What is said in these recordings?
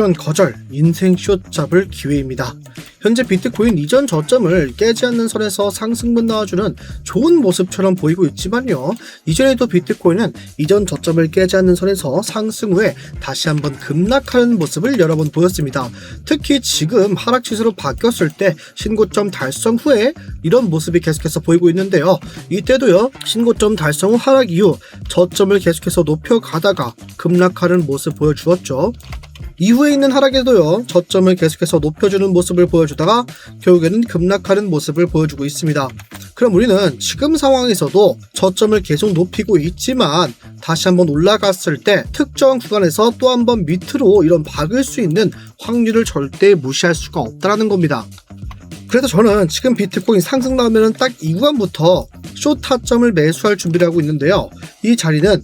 옵션 거절, 인생 숏 잡을 기회입니다. 현재 비트코인 이전 저점을 깨지 않는 선에서 상승분 나와주는 좋은 모습처럼 보이고 있지만요. 이전에도 비트코인은 이전 저점을 깨지 않는 선에서 상승 후에 다시 한번 급락하는 모습을 여러 번 보였습니다. 특히 지금 하락 추세로 바뀌었을 때 신고점 달성 후에 이런 모습이 계속해서 보이고 있는데요. 이때도요, 신고점 달성 후 하락 이후 저점을 계속해서 높여가다가 급락하는 모습 보여주었죠. 이후에 있는 하락에도요, 저점을 계속해서 높여주는 모습을 보여주다가 결국에는 급락하는 모습을 보여주고 있습니다. 그럼 우리는 지금 상황에서도 저점을 계속 높이고 있지만 다시 한번 올라갔을 때 특정 구간에서 또 한번 밑으로 이런 박을 수 있는 확률을 절대 무시할 수가 없다는 겁니다. 그래서 저는 지금 비트코인 상승 나오면 딱 이 구간부터 숏 타점을 매수할 준비를 하고 있는데요. 이 자리는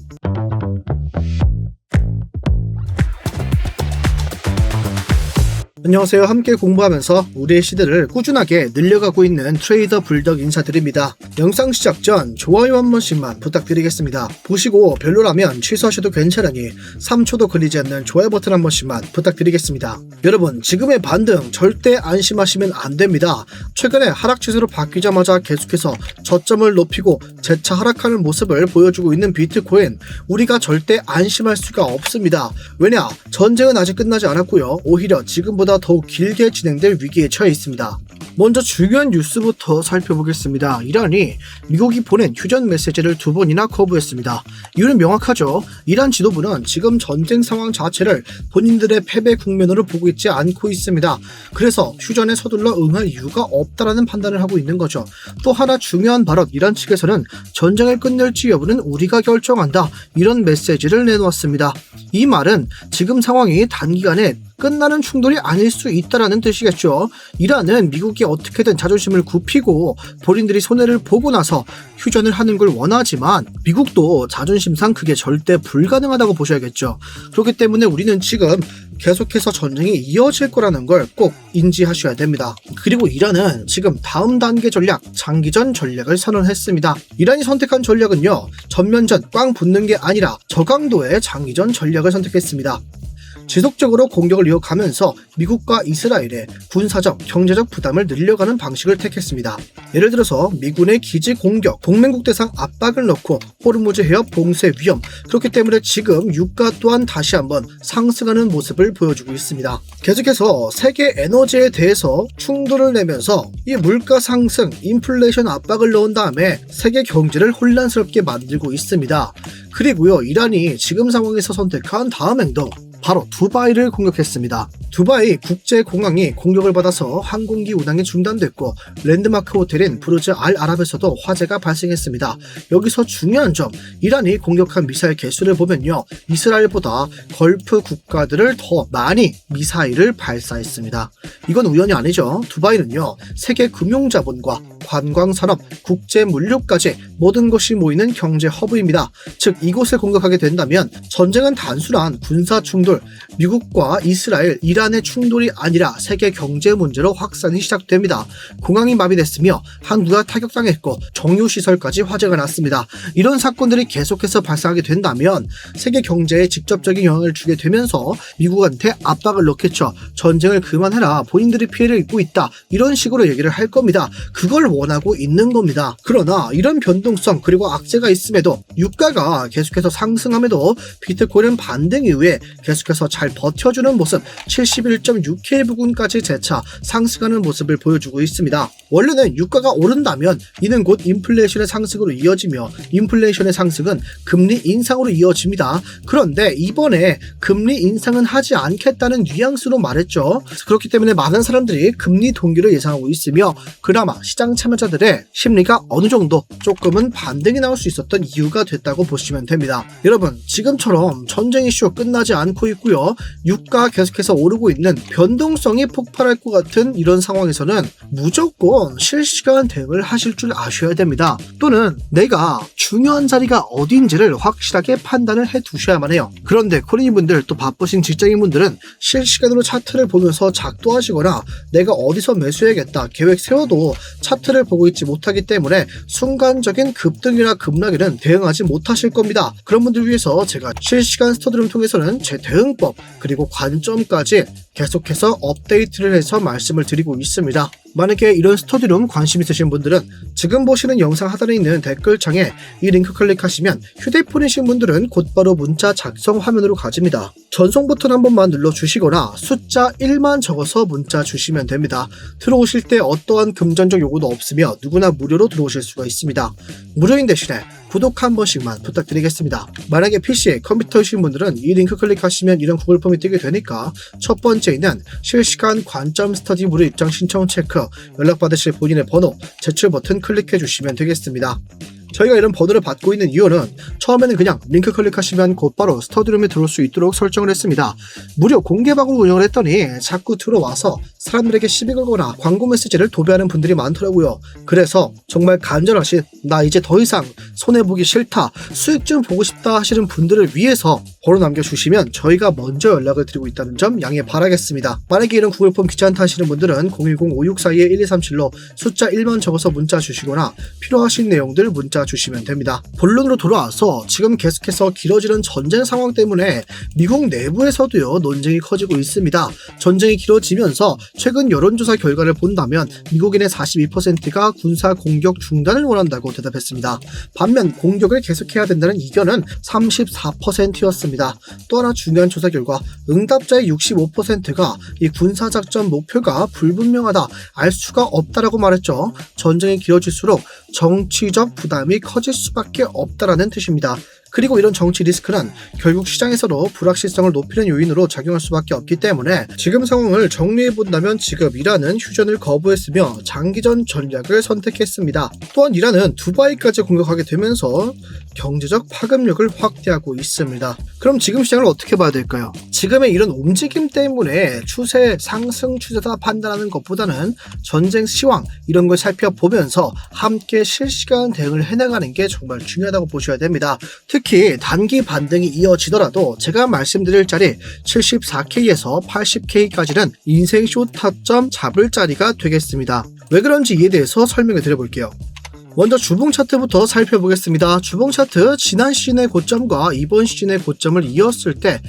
안녕하세요. 함께 공부하면서 우리의 시대를 꾸준하게 늘려가고 있는 트레이더 불덕 인사드립니다. 영상 시작 전 좋아요 한 번씩만 부탁드리겠습니다. 보시고 별로라면 취소하셔도 괜찮으니 3초도 걸리지 않는 좋아요 버튼 한 번씩만 부탁드리겠습니다. 여러분, 지금의 반등 절대 안심하시면 안 됩니다. 최근에 하락 추세로 바뀌자마자 계속해서 저점을 높이고 재차 하락하는 모습을 보여주고 있는 비트코인, 우리가 절대 안심할 수가 없습니다. 왜냐? 전쟁은 아직 끝나지 않았고요. 오히려 지금보다 더욱 길게 진행될 위기에 처해 있습니다. 먼저 중요한 뉴스부터 살펴보겠습니다. 이란이 미국이 보낸 휴전 메시지를 2번이나 거부했습니다. 이유는 명확하죠. 이란 지도부는 지금 전쟁 상황 자체를 본인들의 패배 국면으로 보고 있지 않고 있습니다. 그래서 휴전에 서둘러 응할 이유가 없다라는 판단을 하고 있는 거죠. 또 하나 중요한 발언, 이란 측에서는 전쟁을 끝낼지 여부는 우리가 결정한다, 이런 메시지를 내놓았습니다. 이 말은 지금 상황이 단기간에 끝나는 충돌이 아닐 수 있다라는 뜻이겠죠. 이란은 미국이 어떻게든 자존심을 굽히고 본인들이 손해를 보고 나서 휴전을 하는 걸 원하지만 미국도 자존심상 그게 절대 불가능하다고 보셔야겠죠. 그렇기 때문에 우리는 지금 계속해서 전쟁이 이어질 거라는 걸 꼭 인지하셔야 됩니다. 그리고 이란은 지금 다음 단계 전략, 장기전 전략을 선언했습니다. 이란이 선택한 전략은요, 전면전 꽝 붙는 게 아니라 저강도의 장기전 전략을 선택했습니다. 지속적으로 공격을 이어가면서 미국과 이스라엘의 군사적, 경제적 부담을 늘려가는 방식을 택했습니다. 예를 들어서 미군의 기지 공격, 동맹국 대상 압박을 넣고 호르무즈 해협 봉쇄 위험, 그렇기 때문에 지금 유가 또한 다시 한번 상승하는 모습을 보여주고 있습니다. 계속해서 세계 에너지에 대해서 충돌을 내면서 이 물가 상승, 인플레이션 압박을 넣은 다음에 세계 경제를 혼란스럽게 만들고 있습니다. 그리고요, 이란이 지금 상황에서 선택한 다음 행동, 바로 두바이를 공격했습니다. 두바이 국제공항이 공격을 받아서 항공기 운항이 중단됐고 랜드마크 호텔인 부르즈 알 아랍에서도 화재가 발생했습니다. 여기서 중요한 점, 이란이 공격한 미사일 개수를 보면요, 이스라엘보다 걸프 국가들을 더 많이 미사일을 발사했습니다. 이건 우연이 아니죠. 두바이는요, 세계 금융자본과 관광산업, 국제물류까지 모든 것이 모이는 경제 허브입니다. 즉, 이곳을 공격하게 된다면 전쟁은 단순한 군사 충돌, 미국과 이스라엘, 이란의 충돌이 아니라 세계 경제 문제로 확산이 시작됩니다. 공항이 마비됐으며 항구가 타격당했고 정유시설까지 화재가 났습니다. 이런 사건들이 계속해서 발생하게 된다면 세계 경제에 직접적인 영향을 주게 되면서 미국한테 압박을 넣겠죠. 전쟁을 그만해라, 본인들이 피해를 입고 있다, 이런 식으로 얘기를 할 겁니다. 그걸 원하고 있는 겁니다. 그러나 이런 변동성 그리고 악재가 있음에도 유가가 계속해서 상승함에도 비트코인은 반등 이후에 계속해서 잘 버텨주는 모습, 71.6K 부근까지 재차 상승하는 모습을 보여주고 있습니다. 원래는 유가가 오른다면 이는 곧 인플레이션의 상승으로 이어지며 인플레이션의 상승은 금리 인상으로 이어집니다. 그런데 이번에 금리 인상은 하지 않겠다는 뉘앙스로 말했죠. 그렇기 때문에 많은 사람들이 금리 동기를 예상하고 있으며 그나마 시장 참여자들의 심리가 어느 정도 조금은 반등이 나올 수 있었던 이유가 됐다고 보시면 됩니다. 여러분, 지금처럼 전쟁 이슈 끝나지 않고 있고요, 유가 계속해서 오르고 있는, 변동성이 폭발할 것 같은 이런 상황에서는 무조건 실시간 대응을 하실 줄 아셔야 됩니다. 또는 내가 중요한 자리가 어딘지를 확실하게 판단을 해 두셔야만 해요. 그런데 코린이분들, 또 바쁘신 직장인분들은 실시간으로 차트를 보면서 작도하시거나 내가 어디서 매수해야겠다 계획 세워도 차트를 보고 있지 못하기 때문에 순간적인 급등이나 급락에는 대응하지 못하실 겁니다. 그런 분들 위해서 제가 실시간 스터디를 통해서는 제 대응 대응법 그리고 관점까지 계속해서 업데이트를 해서 말씀을 드리고 있습니다. 만약에 이런 스터디룸 관심 있으신 분들은 지금 보시는 영상 하단에 있는 댓글창에 이 링크 클릭하시면 휴대폰이신 분들은 곧바로 문자 작성 화면으로 가집니다. 전송 버튼 한 번만 눌러주시거나 숫자 1만 적어서 문자 주시면 됩니다. 들어오실 때 어떠한 금전적 요구도 없으며 누구나 무료로 들어오실 수가 있습니다. 무료인 대신에 구독 한 번씩만 부탁드리겠습니다. 만약에 PC, 컴퓨터이신 분들은 이 링크 클릭하시면 이런 구글 폼이 뜨게 되니까 첫 번째는 실시간 관점 스터디 무료 입장 신청 체크, 연락받으실 본인의 번호, 제출 버튼 클릭해 주시면 되겠습니다. 저희가 이런 번호를 받고 있는 이유는 처음에는 그냥 링크 클릭하시면 곧바로 스터디룸에 들어올 수 있도록 설정을 했습니다. 무료 공개방으로 운영을 했더니 자꾸 들어와서 사람들에게 시비 걸거나 광고 메시지를 도배하는 분들이 많더라고요. 그래서 정말 간절하신 나 이제 더 이상 손해보기 싫다, 수익 좀 보고 싶다 하시는 분들을 위해서 번호 남겨주시면 저희가 먼저 연락을 드리고 있다는 점 양해 바라겠습니다. 만약에 이런 구글 폼 귀찮다 하시는 분들은 010-5642-1237로 숫자 1만 적어서 문자 주시거나 필요하신 내용들 문자 주시면 됩니다. 본론으로 돌아와서 지금 계속해서 길어지는 전쟁 상황 때문에 미국 내부에서도요 논쟁이 커지고 있습니다. 전쟁이 길어지면서 최근 여론조사 결과를 본다면 미국인의 42%가 군사 공격 중단을 원한다고 대답했습니다. 반면 공격을 계속해야 된다는 의견은 34%였습니다. 또 하나 중요한 조사 결과 응답자의 65%가 이 군사작전 목표가 불분명하다, 알 수가 없다라고 말했죠. 전쟁이 길어질수록 정치적 부담이 커질 수밖에 없다라는 뜻입니다. 그리고 이런 정치 리스크는 결국 시장에서도 불확실성을 높이는 요인으로 작용할 수밖에 없기 때문에 지금 상황을 정리해본다면 지금 이란은 휴전을 거부했으며 장기전 전략을 선택했습니다. 또한 이란은 두바이까지 공격하게 되면서 경제적 파급력을 확대하고 있습니다. 그럼 지금 시장을 어떻게 봐야 될까요? 지금의 이런 움직임 때문에 추세 상승 추세다 판단하는 것보다는 전쟁 시황 이런 걸 살펴보면서 함께 실시간 대응을 해나가는 게 정말 중요하다고 보셔야 됩니다. 특히 단기 반등이 이어지더라도 제가 말씀드릴 자리 74K에서 80K까지는 인생 숏 타점 잡을 자리가 되겠습니다. 왜 그런지 이에 대해서 설명을 드려볼게요. 먼저 주봉 차트부터 살펴보겠습니다. 주봉 차트 지난 시즌의 고점과 이번 시즌의 고점을 이었을 때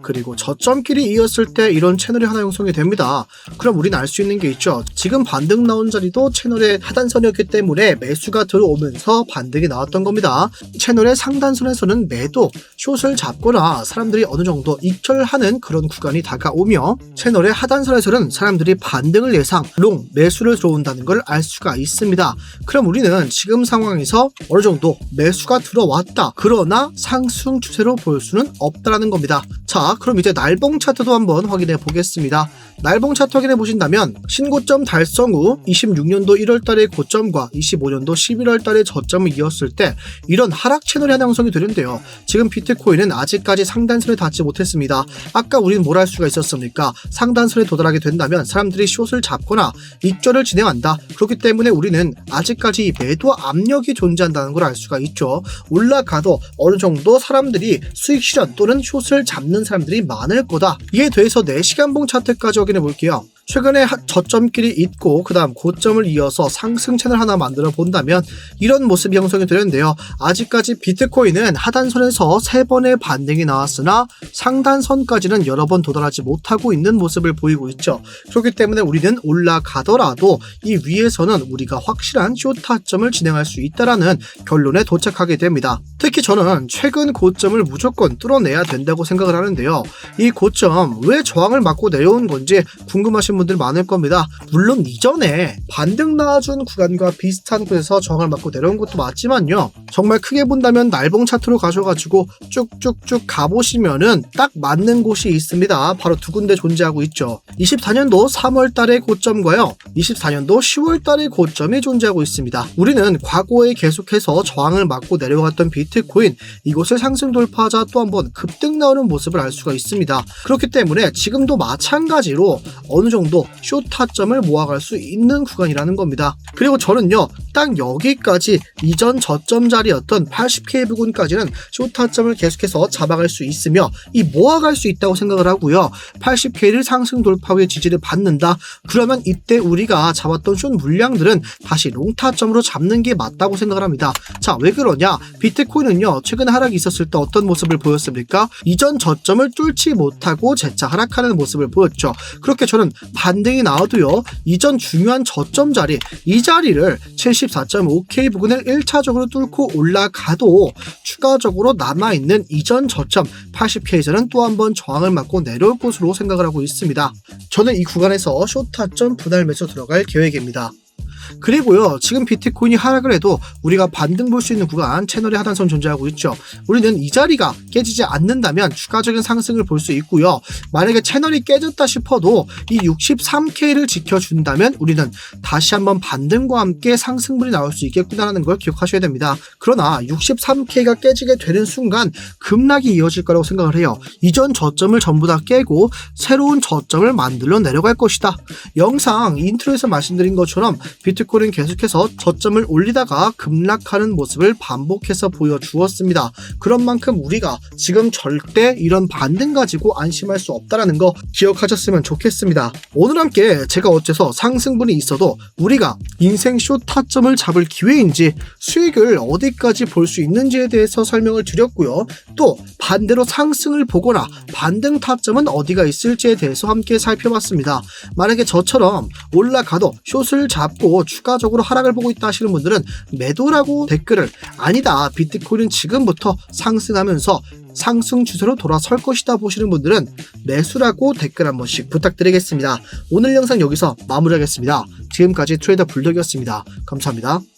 그리고 저점끼리 이었을 때 이런 채널이 하나 형성이 됩니다. 그럼 우리는 알 수 있는 게 있죠. 지금 반등 나온 자리도 채널의 하단선이었기 때문에 매수가 들어오면서 반등이 나왔던 겁니다. 채널의 상단선에서는 매도, 숏을 잡거나 사람들이 어느 정도 익절하는 그런 구간이 다가오며 채널의 하단선에서는 사람들이 반등을 예상, 롱, 매수를 들어온다는 걸 알 수가 있습니다. 그럼 우리는 지금 상황에서 어느 정도 매수가 들어왔다. 그러나 상승 추세로 볼 수는 없다라는 겁니다. 자, 그럼 이제 날봉 차트도 한번 확인해 보겠습니다. 날봉 차트 확인해 보신다면 신고점 달성 후 26년도 1월달의 고점과 25년도 11월달의 저점을 이었을 때 이런 하락 채널이 하나 형성이 되는데요. 지금 비트코인은 아직까지 상단선에 닿지 못했습니다. 아까 우리는 뭘 할 수가 있었습니까? 상단선에 도달하게 된다면 사람들이 숏을 잡거나 익절을 진행한다. 그렇기 때문에 우리는 아직까지 매도 압력이 존재한다는 걸 알 수가 있죠. 올라가도 어느 정도 사람들이 수익 실현 또는 숏을 잡는 사람들이 많을 거다. 이에 대해서 4시간봉 차트까지 확인해 볼게요. 최근에 저점끼리 있고 그 다음 고점을 이어서 상승 채널 하나 만들어 본다면 이런 모습이 형성이 되는데요. 아직까지 비트코인은 하단선에서 3번의 반등이 나왔으나 상단선까지는 여러 번 도달하지 못하고 있는 모습을 보이고 있죠. 그렇기 때문에 우리는 올라가더라도 이 위에서는 우리가 확실한 숏 타점을 진행할 수 있다라는 결론에 도착하게 됩니다. 특히 저는 최근 고점을 무조건 뚫어내야 된다고 생각을 하는데요. 이 고점 왜 저항을 맞고 내려온 건지 궁금하신 분들 많을 겁니다. 물론 이전에 반등 나와준 구간과 비슷한 곳에서 저항을 맞고 내려온 것도 맞지만요. 정말 크게 본다면 날봉 차트로 가셔가지고 쭉쭉쭉 가보시면은 딱 맞는 곳이 있습니다. 바로 두 군데 존재하고 있죠. 24년도 3월 달의 고점과요. 24년도 10월 달의 고점이 존재하고 있습니다. 우리는 과거에 계속해서 저항을 맞고 내려갔던 비트코인 이곳을 상승 돌파하자 또 한번 급등 나오는 모습을 알 수가 있습니다. 그렇기 때문에 지금도 마찬가지로 어느 정도 정도 숏 타점을 모아갈 수 있는 구간이라는 겁니다. 그리고 저는요, 딱 여기까지 이전 저점 자리였던 80K 부근까지는 숏 타점을 계속해서 잡아갈 수 있으며 이 모아갈 수 있다고 생각을 하고요. 80K를 상승 돌파 후에 지지를 받는다. 그러면 이때 우리가 잡았던 숏 물량들은 다시 롱 타점으로 잡는 게 맞다고 생각을 합니다. 자, 왜 그러냐? 비트코인은요, 최근 하락이 있었을 때 어떤 모습을 보였습니까? 이전 저점을 뚫지 못하고 재차 하락하는 모습을 보였죠. 그렇게 저는 반등이 나와도요, 이전 중요한 저점 자리, 이 자리를 74.5K 부근을 1차적으로 뚫고 올라가도 추가적으로 남아있는 이전 저점 80K에서는 또 한 번 저항을 맞고 내려올 것으로 생각을 하고 있습니다. 저는 이 구간에서 숏 타점 분할 매수 들어갈 계획입니다. 그리고요, 지금 비트코인이 하락을 해도 우리가 반등 볼 수 있는 구간 채널의 하단선 존재하고 있죠. 우리는 이 자리가 깨지지 않는다면 추가적인 상승을 볼 수 있고요. 만약에 채널이 깨졌다 싶어도 이 63K를 지켜준다면 우리는 다시 한번 반등과 함께 상승분이 나올 수 있겠구나라는 걸 기억하셔야 됩니다. 그러나 63K가 깨지게 되는 순간 급락이 이어질 거라고 생각을 해요. 이전 저점을 전부 다 깨고 새로운 저점을 만들어 내려갈 것이다. 영상 인트로에서 말씀드린 것처럼 비트코인은 계속해서 저점을 올리다가 급락하는 모습을 반복해서 보여주었습니다. 그런 만큼 우리가 지금 절대 이런 반등 가지고 안심할 수 없다는 거 기억하셨으면 좋겠습니다. 오늘 함께 제가 어째서 상승분이 있어도 우리가 인생 숏 타점을 잡을 기회인지 수익을 어디까지 볼 수 있는지에 대해서 설명을 드렸고요. 또 반대로 상승을 보거나 반등 타점은 어디가 있을지에 대해서 함께 살펴봤습니다. 만약에 저처럼 올라가도 숏을 잡고 추가적으로 하락을 보고 있다 하시는 분들은 매도라고 댓글을, 아니다, 비트코인은 지금부터 상승하면서 상승 추세로 돌아설 것이다 보시는 분들은 매수라고 댓글 한 번씩 부탁드리겠습니다. 오늘 영상 여기서 마무리하겠습니다. 지금까지 트레이더 불덕이었습니다. 감사합니다.